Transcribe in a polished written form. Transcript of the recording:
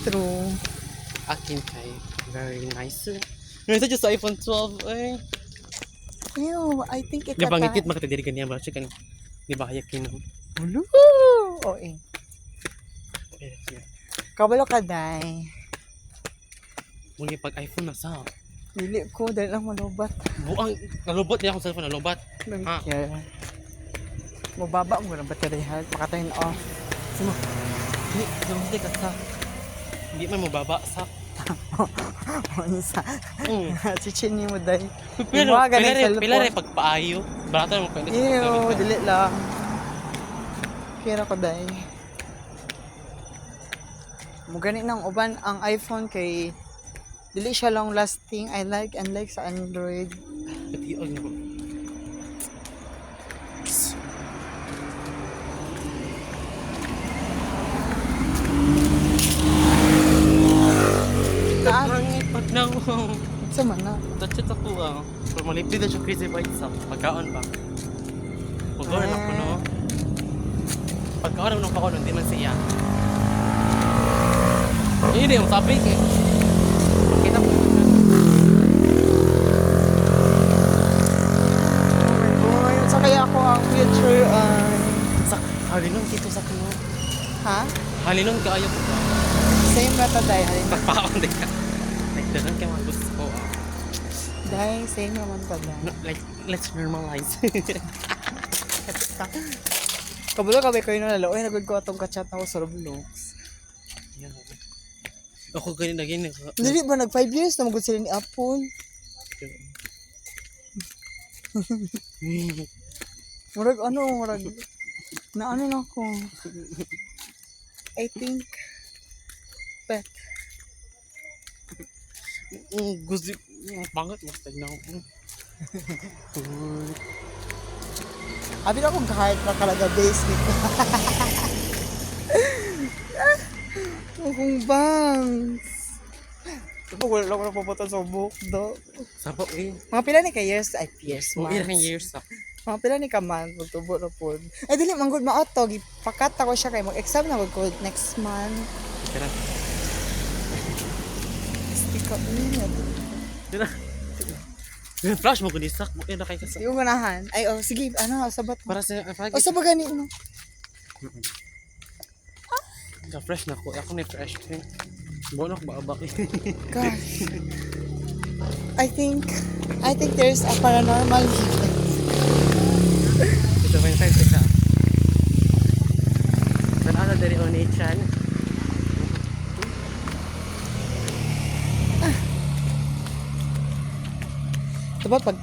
True. Akin kay very nice. Ngayon sa sa iPhone 12 eh. Ew, I think Di ba ikata. ngikit makatadiri ganyan ba siya kan. Di ba hayak kino. Ulo. Oh, eh. Eh, Kabalo ka, day. muli pag iPhone na sa. Dili ko, dahil lang malubat. Buang nalubot niya akong cellphone nalubot. Ha? Yeah. Mababa mo ng battery ha. Pakatayin off. Sino? Hindi ka sa. Hindi man mababa sa. Unsa. Mm. Chichin niyo mo, day. Pero Yung mga ganang pila cellphone. rin pagpaayo. Barato mo pwede. Ew, dili lang. Kira ko, day. Mugani ng uban ang iPhone kay dili siya long lasting. I like unlike sa Android. Patiog na ko. Hangit pag nang Sa man na. Tatchat ako Pero malipid na siya crazy bites sa pagkaon ba. Pagkaon ako no. Pagkaon ako nung pagkaon hindi man siya. Hindi yung sabi eh. Kita mo. Boy, sa kaya ako ang future Sa halinon kito sa kuno. ha? Halinon ka ayo ko ba? Same mata day halin. Pagpaon din ka. Like dagan ka mga gusto ko. Day same naman pa day. No, like let's normalize. Kabulo ka ba ko yun nalo? Oy nagod ko atong ka-chat ako sa Roblox. Yan. Ako ganyan na ganyan. Dili ba nag 5 years na magud sila ni Apple? Murag murag na ano na ako. I think pet. Gusto banget mas tignan ko. Abi na akong kahit na kalaga base nito. Akong bangs. Ito wala lang ako napapunta sa book do. Sapo eh. Mga pila ni ka years? Ay, years, Mga ilang months. years sa. Mga pila ni ka month, magtubo na po. Ay, dili, manggod ma-auto. Pakat ako siya kay mag-exam na ko next month. Tira. Stick up niya. Tira. Flash mo ko di sak mo na kay kasa. Yung ganahan. Ay, oh, sige, sabat mo. Para sa O, sa bagani, no? Ka fresh na ko. Ako ni fresh. Bono ko ba abak. Gosh. I think there's a paranormal Ito ba yung type isa? Sana dari Oni-chan. Diba pag